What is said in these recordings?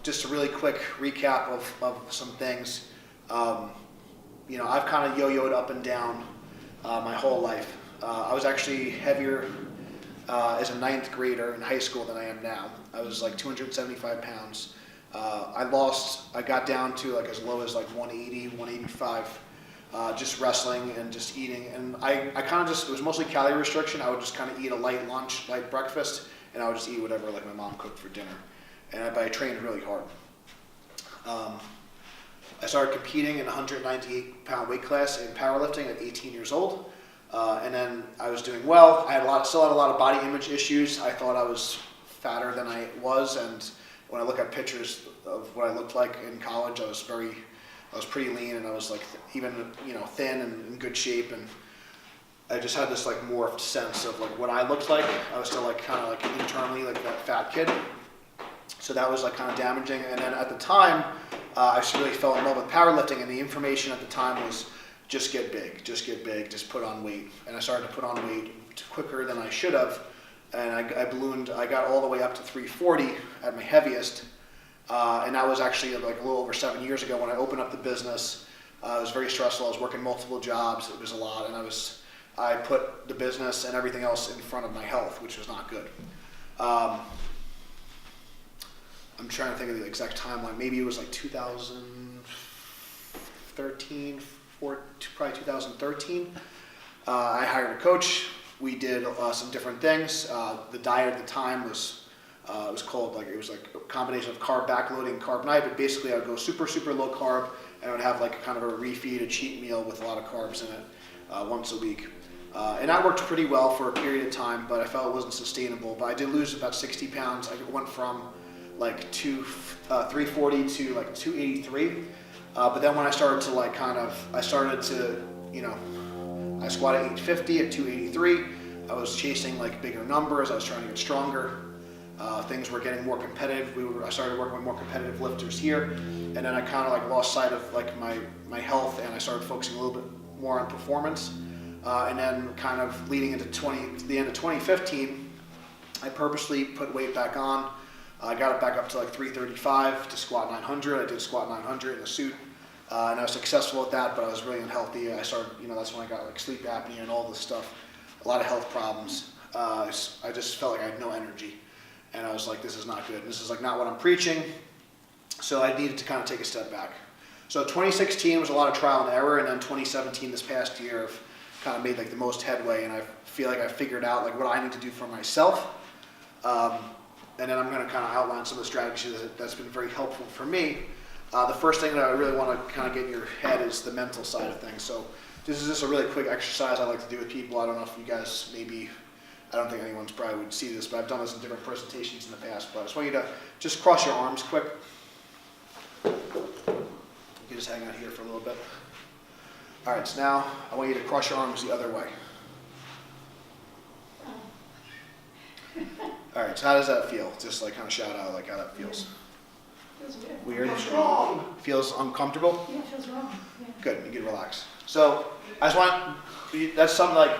just a really quick recap of some things. I've kind of yo-yoed up and down my whole life. I was actually heavier as a ninth grader in high school than I am now. I was like 275 pounds. I got down to like as low as like 180, 185, just wrestling and just eating. And I kind of just, it was mostly calorie restriction. I would just kind of eat a light lunch, light breakfast, and I would just eat whatever like my mom cooked for dinner. But I trained really hard. I started competing in a 198-pound weight class in powerlifting at 18 years old. And then I was doing well. I still had a lot of body image issues. I thought I was fatter than I was, and when I look at pictures of what I looked like in college, I was pretty lean, and I was like even thin and in good shape, and I just had this like morphed sense of like what I looked like. I was still like kind of like internally like that fat kid. So that was like kind of damaging. And then at the time, I just really fell in love with powerlifting, and the information at the time was just get big, just put on weight. And I started to put on weight quicker than I should have. And I ballooned, I got all the way up to 340 at my heaviest. And that was actually like a little over 7 years ago when I opened up the business. It was very stressful. I was working multiple jobs. It was a lot. And I put the business and everything else in front of my health, which was not good. I'm trying to think of the exact timeline. Maybe it was like 2013, probably 2013. I hired a coach. We did some different things. The diet at the time was called it was like a combination of carb backloading, carb night. But basically, I would go super low carb, and I would have like kind of a refeed, a cheat meal with a lot of carbs in it once a week. And that worked pretty well for a period of time, but I felt it wasn't sustainable. But I did lose about 60 pounds. I went from like 340 to like 283. But then when I started to like I squatted 850 at 283. I was chasing like bigger numbers. I was trying to get stronger. Things were getting more competitive. I started working with more competitive lifters here, and then I kind of like lost sight of like my health, and I started focusing a little bit more on performance. And then kind of leading into the end of 2015, I purposely put weight back on. I got it back up to like 335 to squat 900. I did squat 900 in a suit. And I was successful at that, but I was really unhealthy. I started, that's when I got like sleep apnea and all this stuff, a lot of health problems. I just felt like I had no energy, and I was like, this is not good. This is like not what I'm preaching. So I needed to kind of take a step back. So 2016 was a lot of trial and error, and then 2017, this past year, I've kind of made like the most headway, and I feel like I figured out like what I need to do for myself. And then I'm going to kind of outline some of the strategies that's been very helpful for me. The first thing that I really want to kind of get in your head is the mental side of things. So this is just a really quick exercise I like to do with people. I don't know if you guys I don't think anyone's probably would see this, but I've done this in different presentations in the past. But I just want you to just cross your arms quick. You can just hang out here for a little bit. All right, so now I want you to cross your arms the other way. All right, so how does that feel? Just like kind of shout out like how that feels. Feels weird. Feels uncomfortable? Yeah, it feels wrong. Yeah. Good, you can relax. So I just want, that's something like,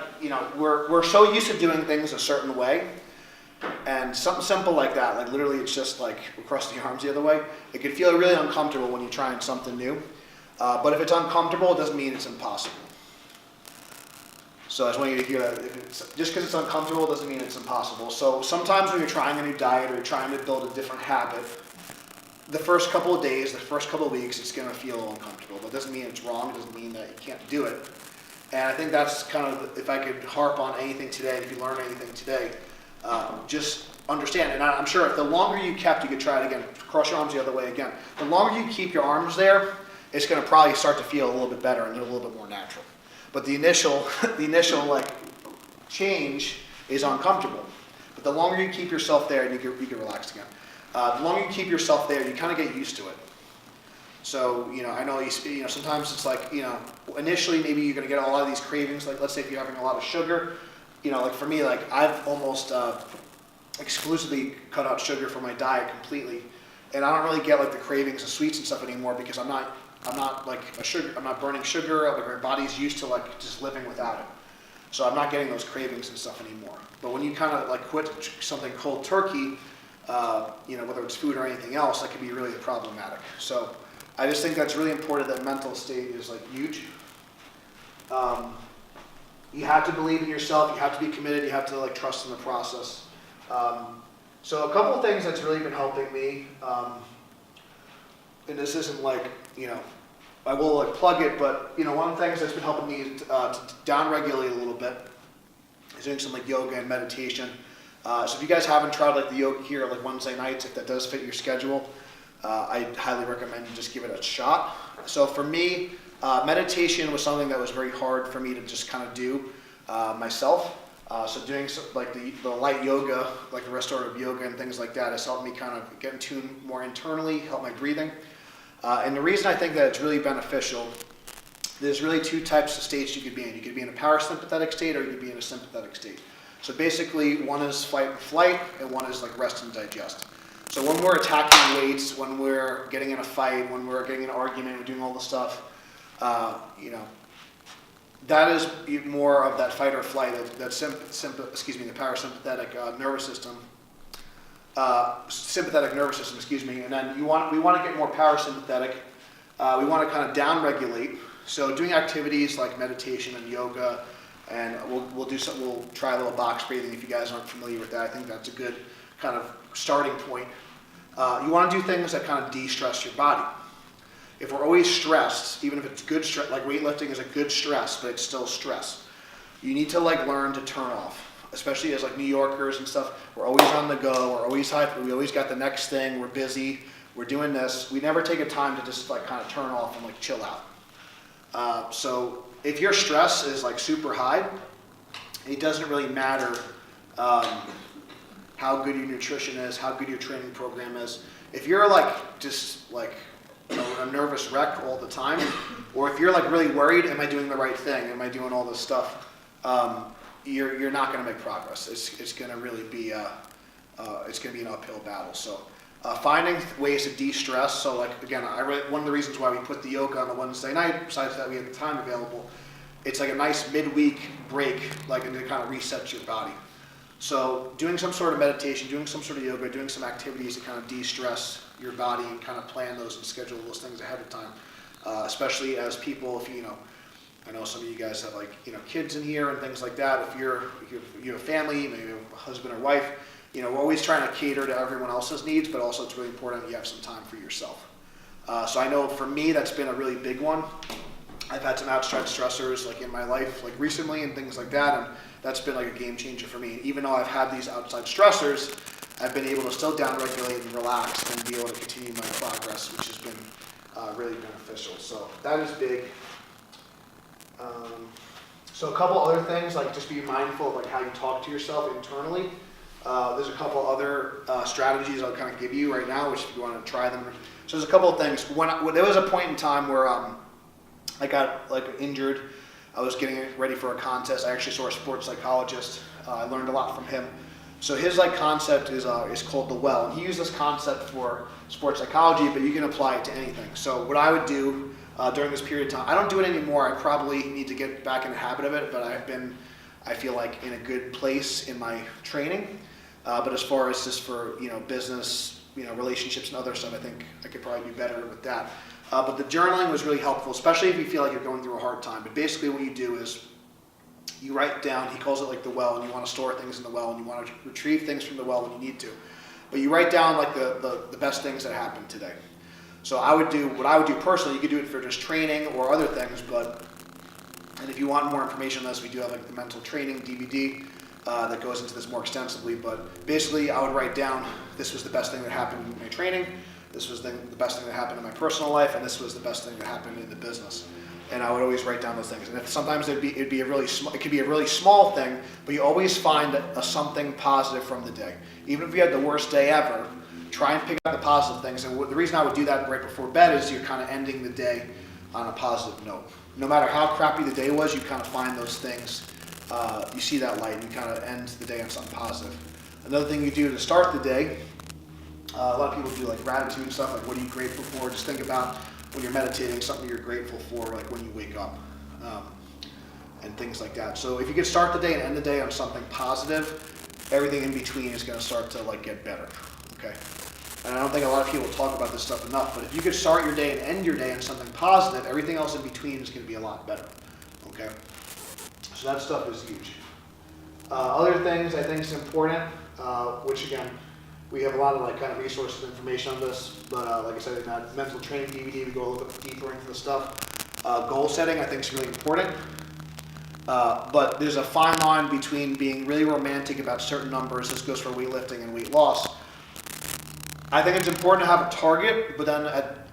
we're so used to doing things a certain way, and something simple like that, like literally it's just like across the arms the other way. It can feel really uncomfortable when you're trying something new, but if it's uncomfortable, it doesn't mean it's impossible. So I just want you to hear that. Just because it's uncomfortable doesn't mean it's impossible. So sometimes when you're trying a new diet or you're trying to build a different habit, the first couple of days, the first couple of weeks, it's going to feel uncomfortable. But it doesn't mean it's wrong. It doesn't mean that you can't do it. And I think that's kind of, if I could harp on anything today, if you learn anything today, just understand. And I'm sure if the longer you kept, you could try it again. Cross your arms the other way again. The longer you keep your arms there, it's going to probably start to feel a little bit better and a little bit more natural. But the initial like change is uncomfortable. But the longer you keep yourself there, and you can relax again. The longer you keep yourself there, you kind of get used to it. So I know sometimes it's like initially maybe you're going to get a lot of these cravings. Like let's say if you're having a lot of sugar, like for me, like I've almost exclusively cut out sugar from my diet completely, and I don't really get like the cravings of sweets and stuff anymore because I'm not like I'm not burning sugar. Like my body's used to like just living without it. So I'm not getting those cravings and stuff anymore. But when you kind of like quit something cold turkey, whether it's food or anything else, that can be really problematic. So I just think that's really important. That mental state is like huge. You have to believe in yourself. You have to be committed. You have to like trust in the process. So a couple of things that's really been helping me, and this isn't like, I will like plug it, but one of the things that's been helping me to down-regulate a little bit is doing some like yoga and meditation. So if you guys haven't tried like the yoga here like Wednesday nights, if that does fit your schedule, I highly recommend you just give it a shot. So for me, meditation was something that was very hard for me to just kind of do myself. So doing like the light yoga, like the restorative yoga and things like that, has helped me kind of get in tune more internally, help my breathing. And the reason I think that it's really beneficial, there's really two types of states you could be in. You could be in a parasympathetic state, or you could be in a sympathetic state. So basically, one is fight and flight, and one is like rest and digest. So when we're attacking weights, when we're getting in a fight, when we're getting in an argument, we're doing all the stuff, that is more of that fight or flight, the parasympathetic nervous system. Sympathetic nervous system, and then we want to get more parasympathetic. We want to kind of down-regulate. So doing activities like meditation and yoga, and we'll try a little box breathing if you guys aren't familiar with that. I think that's a good kind of starting point. You want to do things that kind of de-stress your body. If we're always stressed, even if it's good stress, like weightlifting is a good stress, but it's still stress. You need to like learn to turn off. Especially as like New Yorkers and stuff, we're always on the go, we're always hyped, we always got the next thing, we're busy, we're doing this. We never take a time to just like kind of turn off and like chill out. So if your stress is like super high, it doesn't really matter how good your nutrition is, how good your training program is. If you're like just like a nervous wreck all the time, or if you're like really worried, am I doing the right thing? Am I doing all this stuff? You're not going to make progress. It's going to really be an uphill battle. So finding ways to de-stress. So like again, one of the reasons why we put the yoga on the Wednesday night, besides that we have the time available, it's like a nice midweek break, like, and it kind of resets your body. So doing some sort of meditation, doing some sort of yoga, doing some activities to kind of de-stress your body and kind of plan those and schedule those things ahead of time. Especially as people, if I know some of you guys have like, kids in here and things like that. If you have a family, maybe a husband or wife, we're always trying to cater to everyone else's needs, but also it's really important that you have some time for yourself. So I know for me, that's been a really big one. I've had some outside stressors like in my life, like recently and things like that. And that's been like a game changer for me. And even though I've had these outside stressors, I've been able to still down-regulate and relax and be able to continue my progress, which has been really beneficial. So that is big. So a couple other things, like just be mindful of like how you talk to yourself internally. There's a couple other strategies I'll kind of give you right now, which if you want to try them. So there's a couple of things. When there was a point in time where I got like injured, I was getting ready for a contest. I actually saw a sports psychologist. I learned a lot from him. So his like concept is called the well. And he used this concept for sports psychology, but you can apply it to anything. So what I would do during this period of time, I don't do it anymore. I probably need to get back in the habit of it, but I feel like in a good place in my training. But as far as just for business, relationships and other stuff, I think I could probably be better with that. But the journaling was really helpful, especially if you feel like you're going through a hard time. But basically what you do is you write down, he calls it like the well, and you want to store things in the well, and you want to retrieve things from the well when you need to. But you write down like the best things that happened today. So what I would do personally, you could do it for just training or other things, and if you want more information on this, we do have like the mental training DVD that goes into this more extensively. But basically I would write down, this was the best thing that happened in my training, this was the best thing that happened in my personal life, and this was the best thing that happened in the business. And I would always write down those things. And sometimes it could be a really small thing, but you always find something positive from the day. Even if you had the worst day ever, try and pick up the positive things. And the reason I would do that right before bed is you're kind of ending the day on a positive note. No matter how crappy the day was, you kind of find those things. You see that light, and you kind of end the day on something positive. Another thing you do to start the day, a lot of people do like gratitude and stuff, like what are you grateful for? Just think about when you're meditating, something you're grateful for, like when you wake up, and things like that. So if you can start the day and end the day on something positive, everything in between is going to start to like get better. okay? And I don't think a lot of people talk about this stuff enough, but if you could start your day and end your day on something positive, everything else in between is going to be a lot better, okay? So that stuff is huge. Other things I think is important, which again, we have a lot of like kind of resources and information on this, but like I said, in that mental training DVD, we go a little bit deeper into the stuff. Goal setting I think is really important, but there's a fine line between being really romantic about certain numbers. This goes for weightlifting and weight loss. I think it's important to have a target, but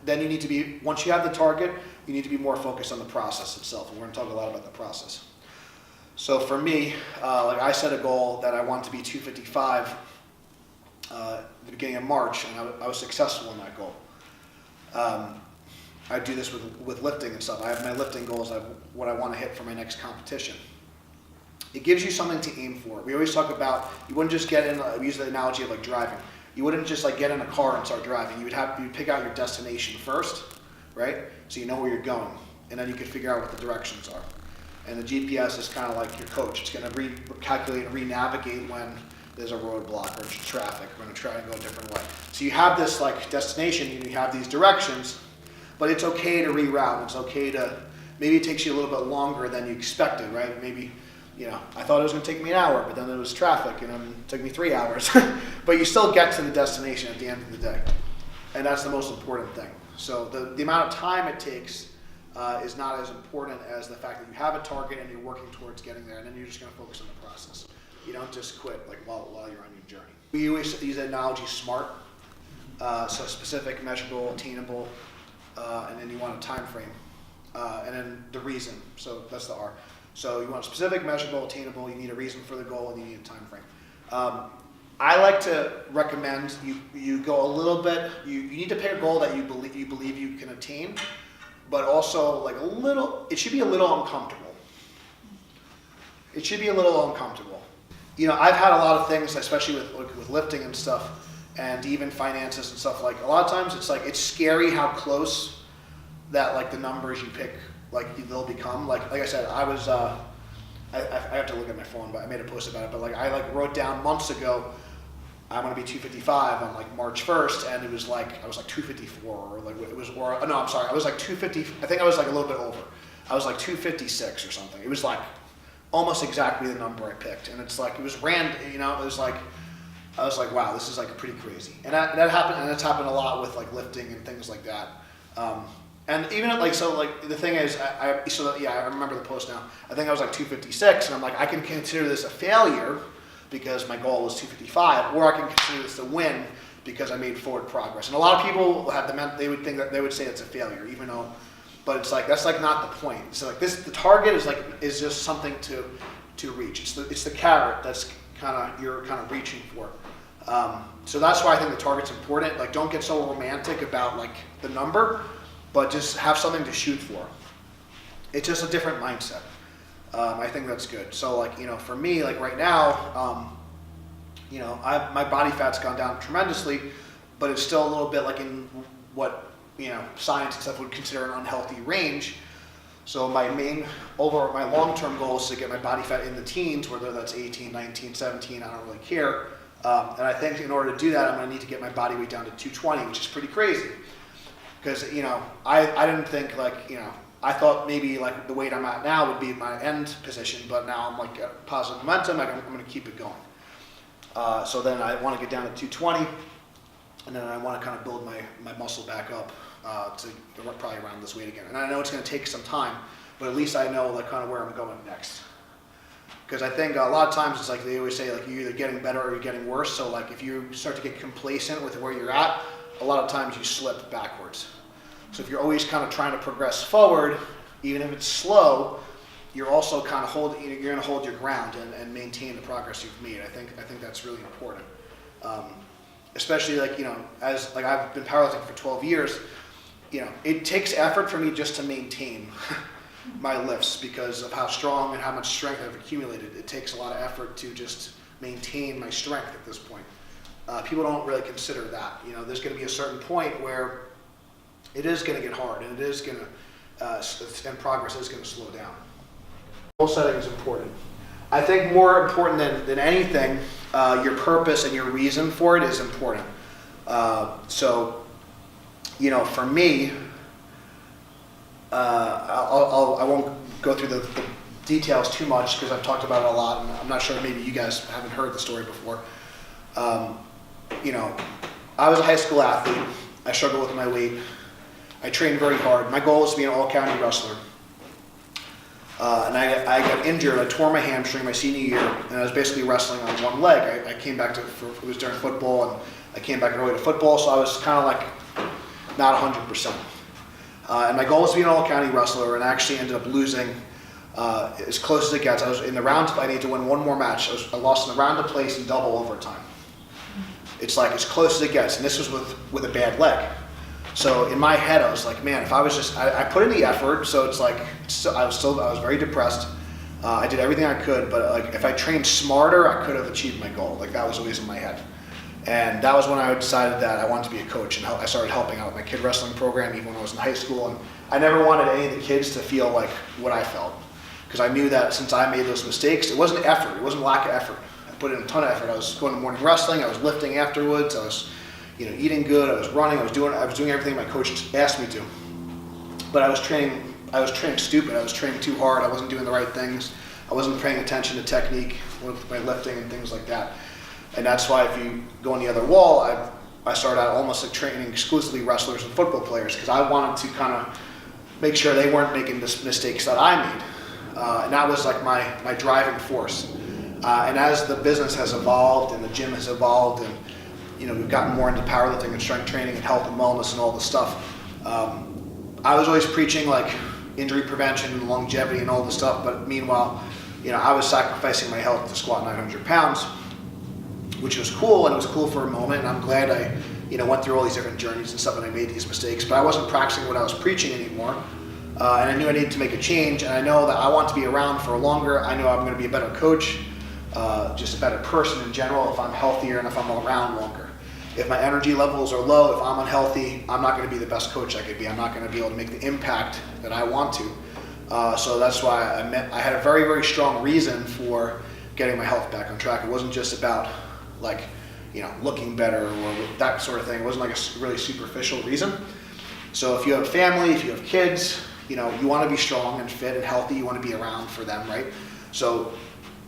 then you need to be, once you have the target, you need to be more focused on the process itself, and we're going to talk a lot about the process. So for me, like I set a goal that I want to be 255 at the beginning of March, and I was successful in that goal. I do this with lifting and stuff. I have my lifting goals, what I want to hit for my next competition. It gives you something to aim for. We always talk about, you wouldn't just get in, we use the analogy of like driving. You wouldn't just like get in a car and start driving. You'd pick out your destination first, right? So you know where you're going, and then you can figure out what the directions are. And the GPS is kind of like your coach. It's going to recalculate and re-navigate when there's a roadblock or traffic. We're going to try and go a different way. So you have this like destination, and you have these directions, but it's okay to reroute. It's okay to, maybe it takes you a little bit longer than you expected, right? Maybe, you know, I thought it was going to take me an hour, but then there was traffic, and it took me 3 hours. But you still get to the destination at the end of the day. And that's the most important thing. So the amount of time it takes is not as important as the fact that you have a target and you're working towards getting there, and then you're just going to focus on the process. You don't just quit like while you're on your journey. We always use the analogy SMART, so specific, measurable, attainable, and then you want a time frame, and then the reason. So that's the R. So you want specific, measurable, attainable. You need a reason for the goal, and you need a time frame. I like to recommend you go a little bit. You need to pick a goal that you believe you can attain, but also like a little. It should be a little uncomfortable. It should be a little uncomfortable. You know, I've had a lot of things, especially with lifting and stuff, and even finances and stuff. Like a lot of times, it's scary how close that like the numbers you pick like they'll become. Like I said, I was I have to look at my phone, but I made a post about it. But like I wrote down months ago, I'm gonna be 255 on like March 1st, and it was like I was like 254 or like it was no, I'm sorry, I was like 250. I think I was like a little bit over. I was like 256 or something. It was like almost exactly the number I picked, and it's like it was random. You know, it was like I was like, wow, this is like pretty crazy. And that happened, and it's happened a lot with like lifting and things like that. And even like, so like the thing is, I remember the post now. I think I was like 256, and I'm like, I can consider this a failure because my goal was 255, or I can consider this a win because I made forward progress. And a lot of people have they would think that they would say it's a failure, even though, but it's like that's like not the point. So like the target is just something to reach. It's the carrot that's you're kind of reaching for. So that's why I think the target's important. Like don't get so romantic about like the number, but just have something to shoot for. It's just a different mindset. I think that's good. So like, you know, for me, like right now, you know, my body fat's gone down tremendously, but it's still a little bit like in what, you know, science and stuff would consider an unhealthy range. So my long-term goal is to get my body fat in the teens, whether that's 18, 19, 17, I don't really care. And I think in order to do that, I'm gonna need to get my body weight down to 220, which is pretty crazy. Because, you know, I didn't think like, you know, I thought maybe like the weight I'm at now would be my end position, but now I'm like at positive momentum, I'm going to keep it going. So then I want to get down to 220, and then I want to kind of build my muscle back up to probably around this weight again. And I know it's going to take some time, but at least I know like kind of where I'm going next. Because I think a lot of times it's like they always say like you're either getting better or you're getting worse. So like if you start to get complacent with where you're at, a lot of times you slip backwards. So if you're always kind of trying to progress forward, even if it's slow, you're also kind of you're going to hold your ground and maintain the progress you've made. I think that's really important. Especially like, you know, as like I've been powerlifting for 12 years, you know, it takes effort for me just to maintain my lifts because of how strong and how much strength I've accumulated. It takes a lot of effort to just maintain my strength at this point. People don't really consider that. You know, there's going to be a certain point where it is going to get hard, and it is going to, and progress is going to slow down. Goal setting is important. I think more important than anything, your purpose and your reason for it is important. So, for me, I won't go through the details too much because I've talked about it a lot, and I'm not sure, maybe you guys haven't heard the story before. I was a high school athlete. I struggled with my weight. I trained very hard. My goal was to be an all-county wrestler. And I got injured. I tore my hamstring my senior year, and I was basically wrestling on one leg. I came back it was during football, and I came back early to football, so I was kind of like not 100%. And my goal was to be an all-county wrestler, and I actually ended up losing as close as it gets. I was in the round. I needed to win one more match. I lost in the round of place in double overtime. It's like as close as it gets, and this was with a bad leg. So in my head, I was like, man, if I was just, I put in the effort, so it's like, I was very depressed. I did everything I could, but like if I trained smarter, I could have achieved my goal. Like that was always in my head. And that was when I decided that I wanted to be a coach, and I started helping out with my kid wrestling program even when I was in high school. And I never wanted any of the kids to feel like what I felt, because I knew that since I made those mistakes, it wasn't effort, it wasn't lack of effort. I put in a ton of effort. I was going to morning wrestling, I was lifting afterwards, I was eating good, I was running, I was doing everything my coach asked me to. But I was training stupid, I was training too hard, I wasn't doing the right things, I wasn't paying attention to technique with my lifting and things like that. And that's why if you go on the other wall, I started out almost like training exclusively wrestlers and football players, because I wanted to kind of make sure they weren't making the mistakes that I made. And that was like my driving force. And as the business has evolved and the gym has evolved, and we've gotten more into powerlifting and strength training and health and wellness and all this stuff, I was always preaching like injury prevention and longevity and all this stuff, but meanwhile, I was sacrificing my health to squat 900 pounds, which was cool, and it was cool for a moment, and I'm glad I went through all these different journeys and stuff, and I made these mistakes, but I wasn't practicing what I was preaching anymore, and I knew I needed to make a change, and I know that I want to be around for longer. I know I'm going to be a better coach, just a better person in general if I'm healthier and if I'm around longer. If my energy levels are low, if I'm unhealthy, I'm not going to be the best coach I could be. I'm not going to be able to make the impact that I want to. So that's why I had a very, very strong reason for getting my health back on track. It wasn't just about like, looking better or that sort of thing. It wasn't like a really superficial reason. So if you have a family, if you have kids, you want to be strong and fit and healthy. You want to be around for them, right? So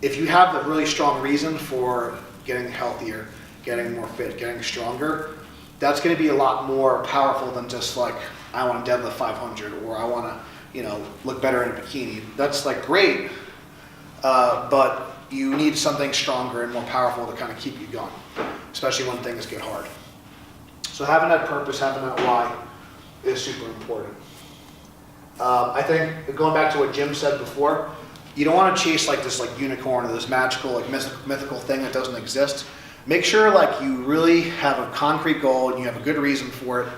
if you have a really strong reason for getting healthier, getting more fit, getting stronger, that's going to be a lot more powerful than just like, I want to deadlift 500 or I want to, look better in a bikini. That's like great, but you need something stronger and more powerful to kind of keep you going, especially when things get hard. So having that purpose, having that why is super important. I think going back to what Jim said before, you don't want to chase like this like unicorn or this magical like mythical thing that doesn't exist. Make sure like you really have a concrete goal and you have a good reason for it,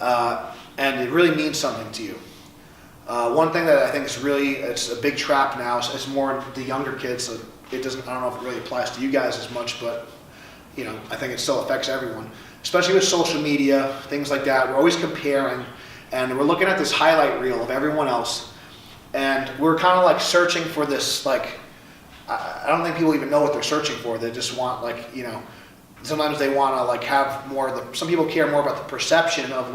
and it really means something to you. One thing that I think is it's a big trap now, it's more the younger kids, so I don't know if it really applies to you guys as much, but I think it still affects everyone, especially with social media, things like that. We're always comparing, and we're looking at this highlight reel of everyone else, and we're kind of like searching for this, like, I don't think people even know what they're searching for. They just want like, sometimes they want to like have more, some people care more about the perception of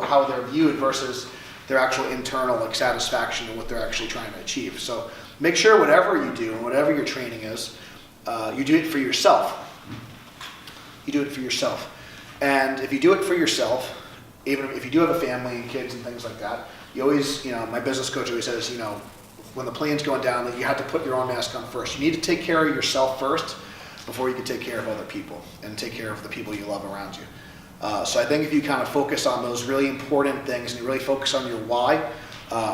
how they're viewed versus their actual internal like satisfaction and what they're actually trying to achieve. So make sure whatever you do and whatever your training is, you do it for yourself. You do it for yourself. And if you do it for yourself, even if you do have a family and kids and things like that, you always, my business coach always says, when the plane's going down, that you have to put your own mask on first. You need to take care of yourself first before you can take care of other people and take care of the people you love around you. So I think if you kind of focus on those really important things and you really focus on your why,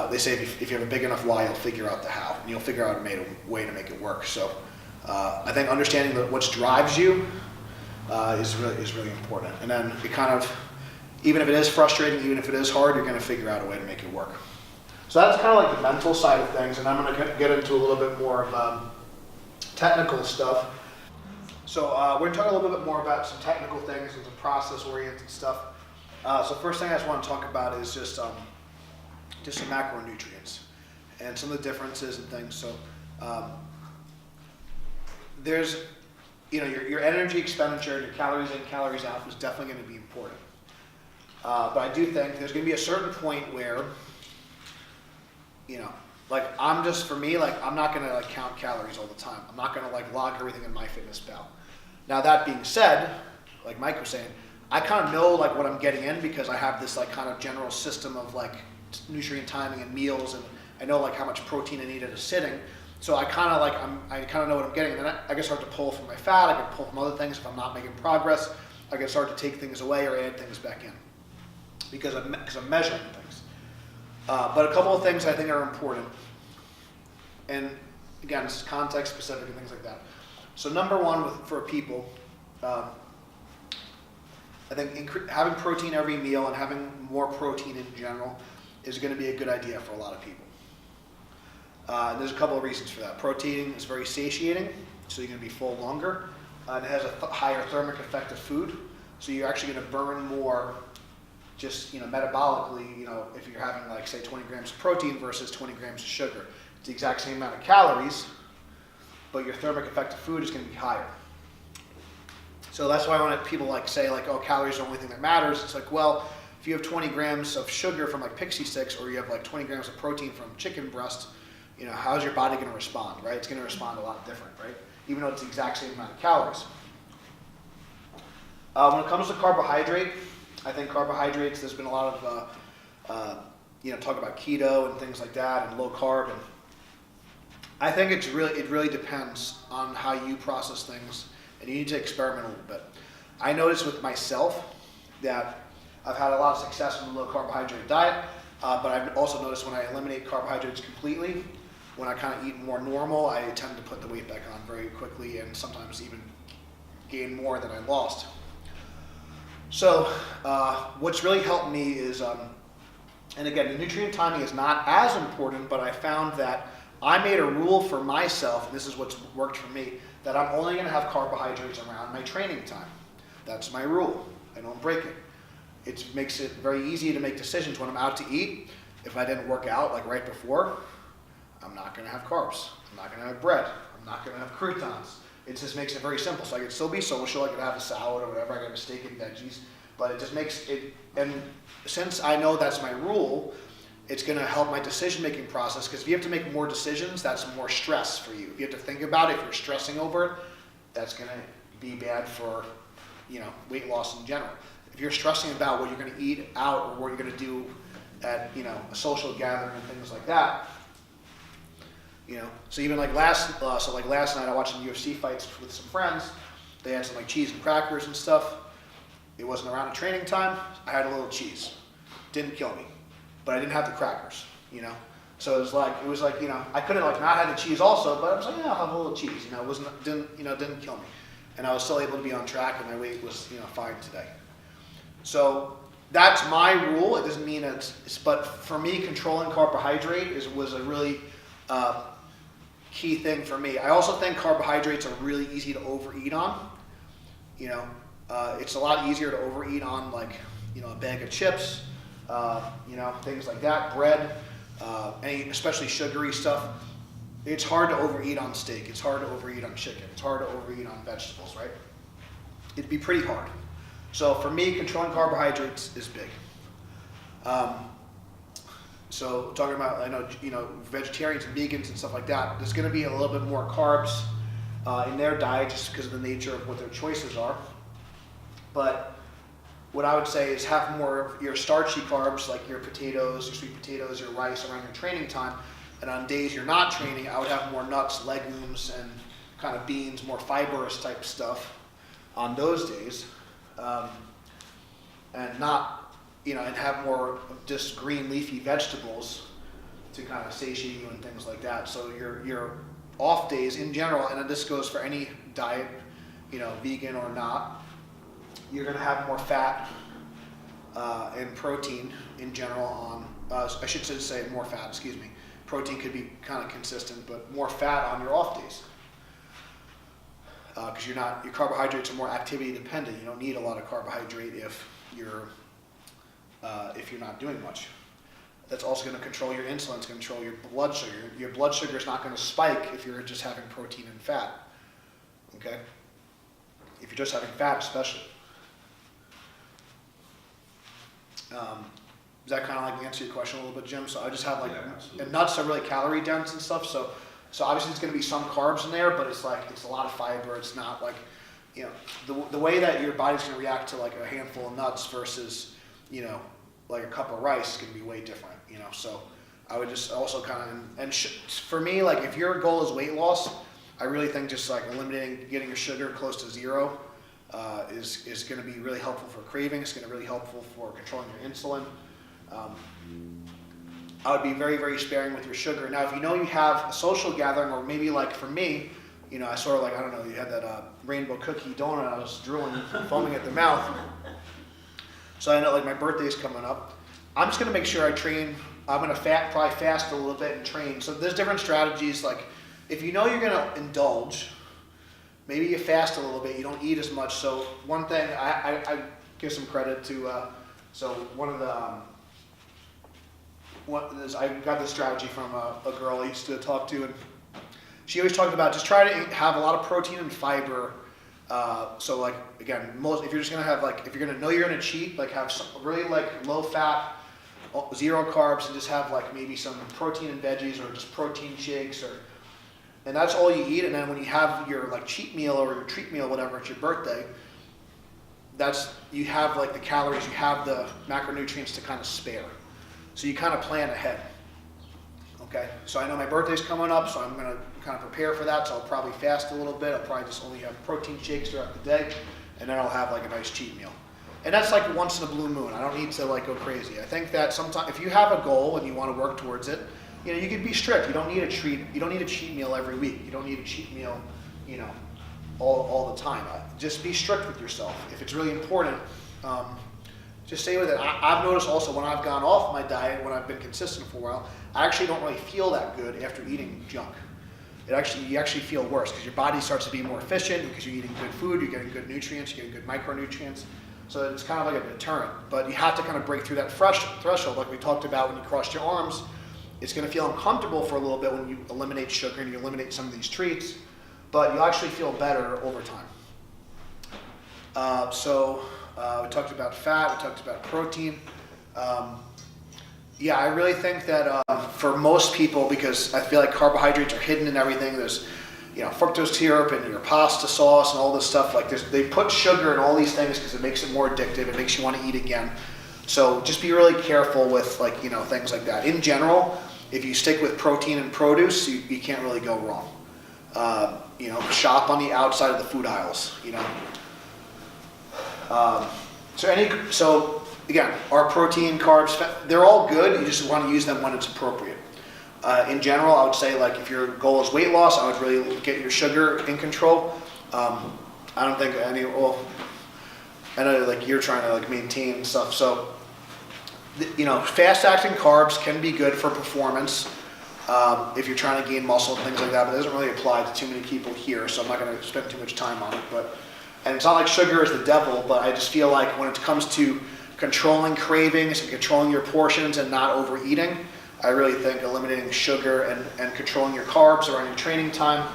they say if you have a big enough why, you'll figure out the how, and you'll figure out a way to make it work. So I think understanding what drives you is really important. And then it kind of, even if it is frustrating, even if it is hard, you're going to figure out a way to make it work. So that's kind of like the mental side of things, and I'm going to get into a little bit more of technical stuff. So we're going to talk a little bit more about some technical things and some process-oriented stuff. So first thing I just want to talk about is just some macronutrients and some of the differences and things. So there's your energy expenditure, your calories in, calories out is definitely going to be important. But I do think there's going to be a certain point where, like for me, like I'm not going to like count calories all the time. I'm not going to like log everything in MyFitnessPal. Now that being said, like Mike was saying, I kind of know like what I'm getting in because I have this like kind of general system of like nutrient timing and meals, and I know like how much protein I need at a sitting. So I kind of know what I'm getting, and then I can start to pull from my fat. I can pull from other things if I'm not making progress. I can start to take things away or add things back in because I'm measuring things. But a couple of things I think are important, and again, this is context specific and things like that. So number one for people, I think having protein every meal and having more protein in general is going to be a good idea for a lot of people. And there's a couple of reasons for that. Protein is very satiating, so you're going to be full longer. And it has a higher thermic effect of food, so you're actually going to burn more just metabolically, if you're having like say 20 grams of protein versus 20 grams of sugar. It's the exact same amount of calories, but your thermic effect of food is going to be higher. So that's why when people like say like, oh, calories are the only thing that matters, it's like, well, if you have 20 grams of sugar from like Pixie Sticks, or you have like 20 grams of protein from chicken breast, how's your body going to respond, right? It's going to respond a lot different, right? Even though it's the exact same amount of calories. When it comes to carbohydrate, I think carbohydrates, there's been a lot of, talk about keto and things like that and low carb. And I think it really depends on how you process things, and you need to experiment a little bit. I noticed with myself that I've had a lot of success with a low carbohydrate diet, but I've also noticed when I eliminate carbohydrates completely, when I kind of eat more normal, I tend to put the weight back on very quickly and sometimes even gain more than I lost. So what's really helped me is, and again, the nutrient timing is not as important, but I found that I made a rule for myself, and this is what's worked for me, that I'm only going to have carbohydrates around my training time. That's my rule. I don't break it. It makes it very easy to make decisions when I'm out to eat. If I didn't work out like right before, I'm not going to have carbs. I'm not going to have bread. I'm not going to have croutons. It just makes it very simple. So I could still be social. I could have a salad or whatever. I could have a steak and veggies. But it just makes it, and since I know that's my rule, it's going to help my decision-making process, because if you have to make more decisions, that's more stress for you. If you have to think about it, if you're stressing over it, that's going to be bad for, weight loss in general. If you're stressing about what you're going to eat out or what you're going to do at, a social gathering and things like that, so even like last night I watched some UFC fights with some friends. They had some like cheese and crackers and stuff. It wasn't around a training time. I had a little cheese. Didn't kill me, but I didn't have the crackers, So it was like I could have like not had the cheese also, but I was like, yeah, I'll have a little cheese. It didn't kill me, and I was still able to be on track, and my weight was fine today. So that's my rule. It doesn't mean but for me, controlling carbohydrate was a really key thing for me. I also think carbohydrates are really easy to overeat on. It's a lot easier to overeat on like a bag of chips, things like that, bread, especially sugary stuff. It's hard to overeat on steak. It's hard to overeat on chicken. It's hard to overeat on vegetables, right? It'd be pretty hard. So for me, controlling carbohydrates is big. So talking about, I know, vegetarians and vegans and stuff like that, there's going to be a little bit more carbs in their diet just because of the nature of what their choices are. But what I would say is have more of your starchy carbs, like your potatoes, your sweet potatoes, your rice around your training time. And on days you're not training, I would have more nuts, legumes, and kind of beans, more fibrous type stuff on those days. And not, and have more just green leafy vegetables to kind of satiate you and things like that. So your off days in general, and this goes for any diet, vegan or not, you're going to have more fat and protein in general on, I should say more fat, excuse me. Protein could be kind of consistent, but more fat on your off days. Because your carbohydrates are more activity dependent. You don't need a lot of carbohydrate if you're not doing much. That's also going to control your insulin. It's going to control your blood sugar. Your blood sugar is not going to spike if you're just having protein and fat. Okay. if you're just having fat especially. Does that kind of like answer your question a little bit, Jim? So I just have like, and nuts are really calorie dense and stuff. So obviously it's going to be some carbs in there, but it's like, it's a lot of fiber. It's not like, you know, the way that your body's going to react to like a handful of nuts versus, you know, like a cup of rice is going to be way different, you know? So I would just also kind of, and for me, like if your goal is weight loss, I really think just like eliminating, getting your sugar close to zero is going to be really helpful for craving. It's going to be really helpful for controlling your insulin. I would be very, very sparing with your sugar. Now, if you know you have a social gathering, or maybe like for me, you know, I sort of like, I don't know, you had that rainbow cookie donut, I was drooling, foaming at the mouth. So I know like my birthday's coming up. I'm just going to make sure I train. I'm going to probably fast a little bit and train. So there's different strategies. Like if you know you're going to indulge, maybe you fast a little bit, you don't eat as much. So one thing, I give some credit to, so one of the, I got this strategy from a girl I used to talk to, and she always talked about just try to have a lot of protein and fiber. So like, again, if you're just gonna have like, if you're gonna know you're gonna cheat, like have some really like low fat, zero carbs, and just have like maybe some protein and veggies or just protein shakes, and that's all you eat. And then when you have your like cheat meal or your treat meal, whatever, it's your birthday, you have like the calories, you have the macronutrients to kind of spare. So you kind of plan ahead. Okay, so I know my birthday's coming up, so I'm gonna kind of prepare for that. So I'll probably fast a little bit. I'll probably just only have protein shakes throughout the day, and then I'll have like a nice cheat meal. And that's like once in a blue moon. I don't need to like go crazy. I think that sometimes if you have a goal and you want to work towards it, you know, you can be strict. You don't need a treat. You don't need a cheat meal every week. You don't need a cheat meal, you know, all the time. Just be strict with yourself. If it's really important, just stay with it. I've noticed also when I've gone off my diet, when I've been consistent for a while, I actually don't really feel that good after eating junk. You actually feel worse because your body starts to be more efficient because you're eating good food, you're getting good nutrients, you're getting good micronutrients. So it's kind of like a deterrent. But you have to kind of break through that threshold like we talked about when you crossed your arms. It's going to feel uncomfortable for a little bit when you eliminate sugar and you eliminate some of these treats, but you'll actually feel better over time. We talked about fat, we talked about protein. Yeah, I really think that for most people, because I feel like carbohydrates are hidden in everything, there's, you know, fructose syrup and your pasta sauce and all this stuff. Like they put sugar in all these things because it makes it more addictive. It makes you want to eat again. So just be really careful with like, you know, things like that. In general, if you stick with protein and produce, you can't really go wrong. You know, shop on the outside of the food aisles, you know. So again, our protein, carbs, fat, they're all good. You just want to use them when it's appropriate. In general, I would say like if your goal is weight loss, I would really get your sugar in control. I don't think I know like you're trying to like maintain stuff. So, you know, fast acting carbs can be good for performance if you're trying to gain muscle and things like that, but it doesn't really apply to too many people here. So I'm not going to spend too much time on it, and it's not like sugar is the devil, but I just feel like when it comes to controlling cravings and controlling your portions and not overeating, I really think eliminating sugar and controlling your carbs around your training time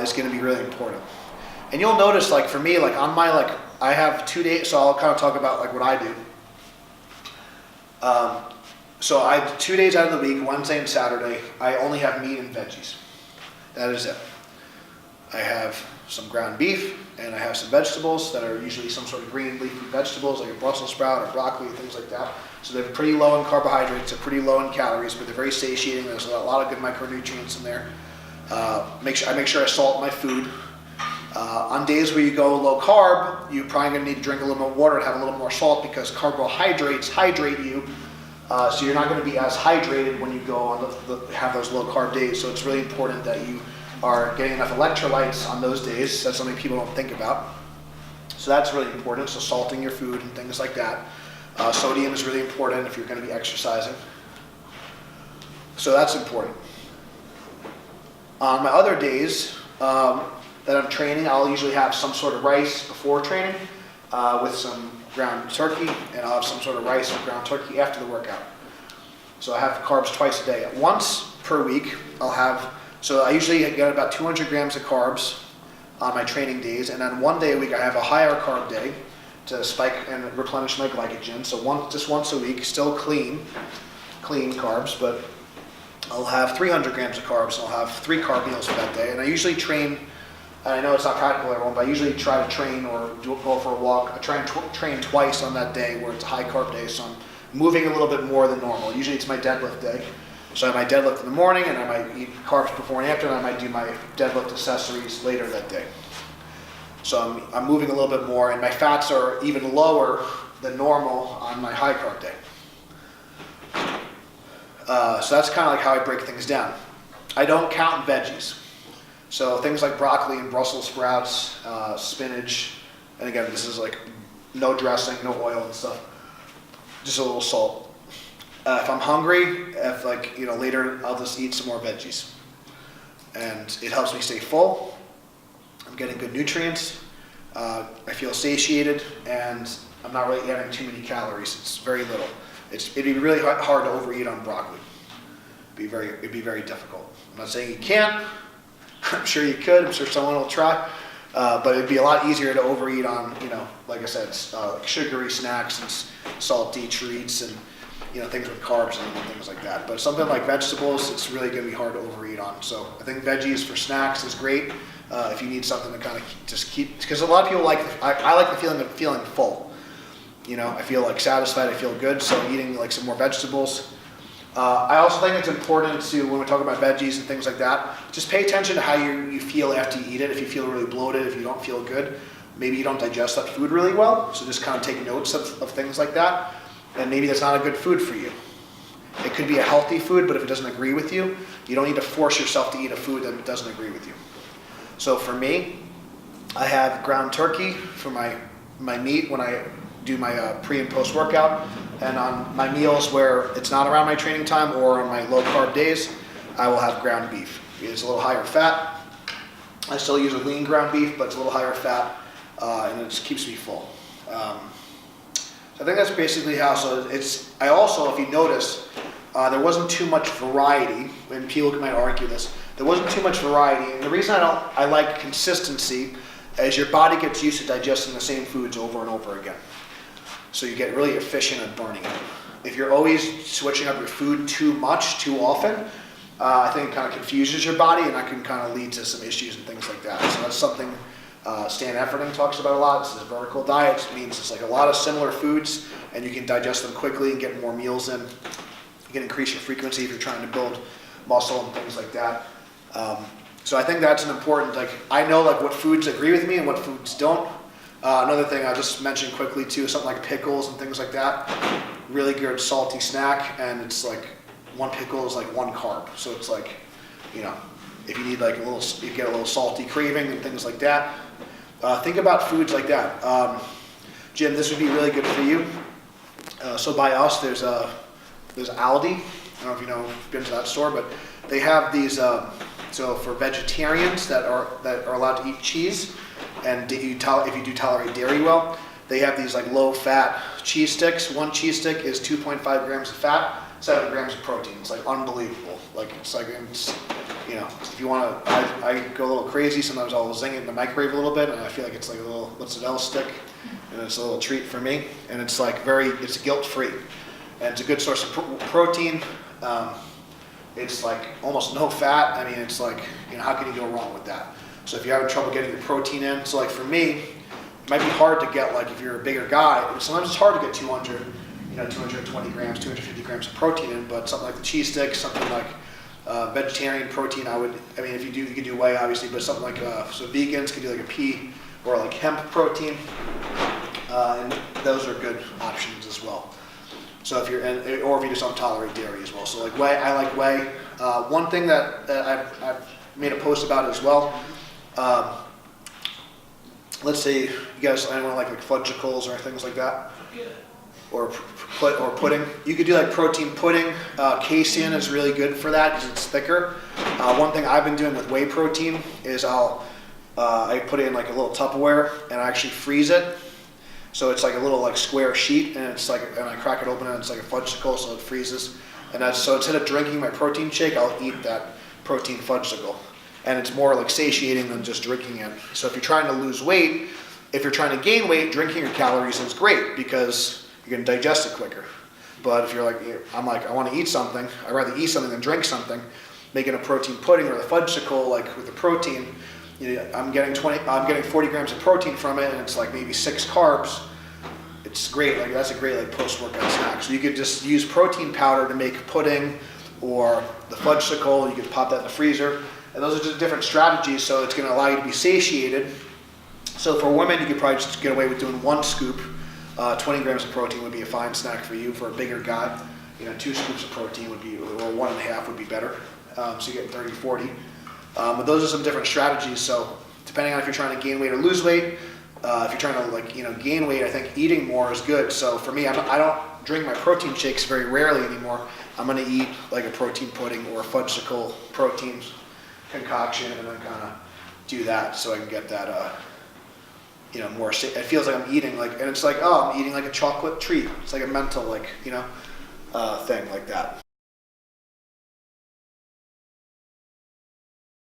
is going to be really important. And you'll notice, like for me, like on my, like I have 2 days, so I'll kind of talk about like what I do. So I have 2 days out of the week, Wednesday and Saturday, I only have meat and veggies. That is it. I have some ground beef, and I have some vegetables that are usually some sort of green leafy vegetables like a Brussels sprout or broccoli, things like that. So they're pretty low in carbohydrates, they're pretty low in calories, but they're very satiating. There's a lot of good micronutrients in there. I make sure I salt my food. On days where you go low carb, you're probably going to need to drink a little more water and have a little more salt because carbohydrates hydrate you. So you're not going to be as hydrated when you go on have those low carb days. So it's really important that you are getting enough electrolytes on those days. That's something people don't think about. So that's really important. So salting your food and things like that. Sodium is really important if you're going to be exercising. So that's important. On my other days that I'm training, I'll usually have some sort of rice before training with some ground turkey, and I'll have some sort of rice and ground turkey after the workout. So I have carbs twice a day. Once per week, I'll have, so I usually get about 200 grams of carbs on my training days, and then one day a week I have a higher carb day to spike and replenish my glycogen. So just once a week, still clean carbs, but I'll have 300 grams of carbs, and I'll have 3 carb meals for that day. And I usually train, and I know it's not practical for everyone, but I usually try to train or go for a walk. I try and train twice on that day where it's a high carb day, so I'm moving a little bit more than normal. Usually it's my deadlift day. So I might deadlift in the morning, and I might eat carbs before and after, and I might do my deadlift accessories later that day. So I'm moving a little bit more, and my fats are even lower than normal on my high carb day. So that's kind of like how I break things down. I don't count veggies. So things like broccoli and Brussels sprouts, spinach, and again, this is like no dressing, no oil and stuff, just a little salt. If I'm hungry, later I'll just eat some more veggies. And it helps me stay full. I'm getting good nutrients. I feel satiated, and I'm not really adding too many calories. It's very little. It'd be really hard to overeat on broccoli. It'd be very difficult. I'm not saying you can't. I'm sure you could. I'm sure someone will try. But it'd be a lot easier to overeat on, like I said, sugary snacks and salty treats and, things with carbs and things like that. But something like vegetables, it's really going to be hard to overeat on. So I think veggies for snacks is great. If you need something to kind of just keep, because a lot of people I like the feeling of feeling full. I feel like satisfied, I feel good. So eating like some more vegetables. I also think it's important to, when we talk about veggies and things like that, just pay attention to how you feel after you eat it. If you feel really bloated, if you don't feel good, maybe you don't digest that food really well. So just kind of take notes of things like that. And maybe that's not a good food for you. It could be a healthy food, but if it doesn't agree with you, you don't need to force yourself to eat a food that doesn't agree with you. So for me, I have ground turkey for my meat when I do my pre and post workout, and on my meals where it's not around my training time or on my low carb days, I will have ground beef. It's a little higher fat. I still use a lean ground beef, but it's a little higher fat, and it just keeps me full. So I think that's basically how. So I also, if you notice, there wasn't too much variety, and people might argue this. There wasn't too much variety, and the reason I like consistency is your body gets used to digesting the same foods over and over again. So you get really efficient at burning it. If you're always switching up your food too much, too often, I think it kind of confuses your body, and that can kind of lead to some issues and things like that. So that's something Stan Efferding talks about a lot. This is a vertical diet. It means it's like a lot of similar foods, and you can digest them quickly and get more meals in. You can increase your frequency if you're trying to build muscle and things like that. So I think that's an important, I know what foods agree with me and what foods don't. Another thing I'll just mention quickly too is something like pickles and things like that. Really good salty snack, and it's like one pickle is like 1 carb. So it's like, if you need you get a little salty craving and things like that. Think about foods like that. Jim, this would be really good for you. So by us, there's Aldi. I don't know if you've been to that store, but they have these. So for vegetarians that are allowed to eat cheese, and if you do tolerate dairy well, they have these low-fat cheese sticks. 1 cheese stick is 2.5 grams of fat, 7 grams of protein. It's unbelievable. If you want to, I go a little crazy. Sometimes I'll zing it in the microwave a little bit, and I feel like it's like a little mozzarella stick, and it's a little treat for me. And it's it's guilt-free, and it's a good source of protein. It's almost no fat. I mean, it's how can you go wrong with that? So if you're having trouble getting your protein in, so for me, it might be hard to get if you're a bigger guy. Sometimes it's hard to get 220 grams, 250 grams of protein in. But something like the cheese stick, something like vegetarian protein, if you could do whey obviously, but something so vegans could do a pea or hemp protein, and those are good options as well. So if or if you just don't tolerate dairy as well. So whey, I like whey. One thing that I've made a post about as well. Let's say you guys, anyone like fudgicles or things like that, or pudding. You could do protein pudding. Casein is really good for that because it's thicker. One thing I've been doing with whey protein is I put it in a little Tupperware and I actually freeze it. So it's a little square sheet, and it's and I crack it open and it's a fudgicle, so it freezes. And so instead of drinking my protein shake, I'll eat that protein fudgicle. and it's more like satiating than just drinking it. So if you're trying to lose weight, if you're trying to gain weight, drinking your calories is great because you can digest it quicker. But if you're like, I'm like, I want to eat something, I'd rather eat something than drink something, making a protein pudding or the fudgesicle, like with the protein, I'm getting 40 grams of protein from it, and it's like maybe 6 carbs. It's great, like that's a great like post-workout snack. So you could just use protein powder to make pudding or the fudgesicle, you could pop that in the freezer. And those are just different strategies, so it's gonna allow you to be satiated. So for women, you could probably just get away with doing 1 scoop. 20 grams of protein would be a fine snack for you. For a bigger guy, 2 scoops of protein would be, or 1.5 would be better. So you get 30, 40. But those are some different strategies. So depending on if you're trying to gain weight or lose weight, if you're trying to gain weight, I think eating more is good. So for me, I don't drink my protein shakes very rarely anymore. I'm gonna eat like a protein pudding or a fudgesicle protein concoction, and then kind of do that so I can get that more. It feels like I'm eating and it's like, oh, I'm eating like a chocolate treat. It's like a mental thing like that.